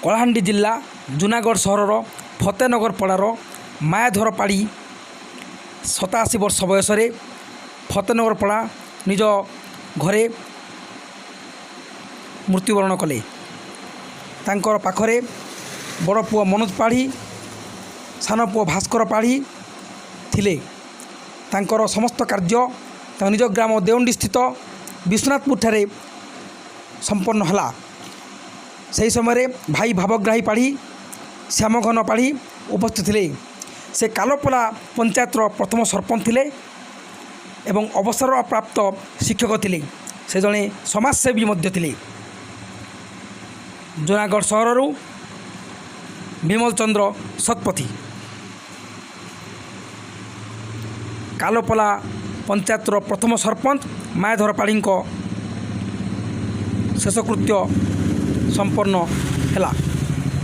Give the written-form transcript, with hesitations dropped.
କଳାହାଣ୍ଡି ଜିଲ୍ଲା ଜୁନାଗଡ଼ ସହରର ଫତେନଗର ପଡ଼ାର ମାୟାଧର ପାଢ଼ୀ 87 ବର୍ଷ ବୟସରେ ଫତେନଗର ପଡ଼ା ନିଜ ଘରେ ମୃତ୍ୟୁବରଣ କଲେ। ତାଙ୍କର ପାଖରେ ବଡ଼ ପୁଅ ମନୋଜ ପାଢ଼ୀ, ସାନ ପୁଅ ଭାସ୍କର ପାଢ଼ୀ ଥିଲେ। ତାଙ୍କର ସମସ୍ତ କାର୍ଯ୍ୟ ତାଙ୍କ ନିଜ ଗ୍ରାମ ଦେଓଣ୍ଡି ସ୍ଥିତ ବିଶ୍ୱନାଥପୁରଠାରେ ସମ୍ପନ୍ନ ହେଲା। ସେହି ସମୟରେ ଭାଇ ଭାବଗ୍ରାହୀ ପାଢ଼ୀ, ଶ୍ୟାମଘନ ପାଢ଼ୀ ଉପସ୍ଥିତ ଥିଲେ। ସେ କାଲପୋଲା ପଞ୍ଚାୟତର ପ୍ରଥମ ସରପଞ୍ଚ ଥିଲେ ଏବଂ ଅବସରପ୍ରାପ୍ତ ଶିକ୍ଷକ ଥିଲେ। ସେ ଜଣେ ସମାଜସେବୀ ମଧ୍ୟ ଥିଲେ। ଜୁନାଗଡ଼ ସହରରୁ ବିମଲ ଚନ୍ଦ୍ର ଶତପଥୀ। କାଲପୋଲା ପଞ୍ଚାୟତର ପ୍ରଥମ ସରପଞ୍ଚ ମାୟାଧର ପାଢ଼ୀଙ୍କ ଶେଷକୃତ୍ୟ ସମ୍ପନ୍ନ ହେଲା।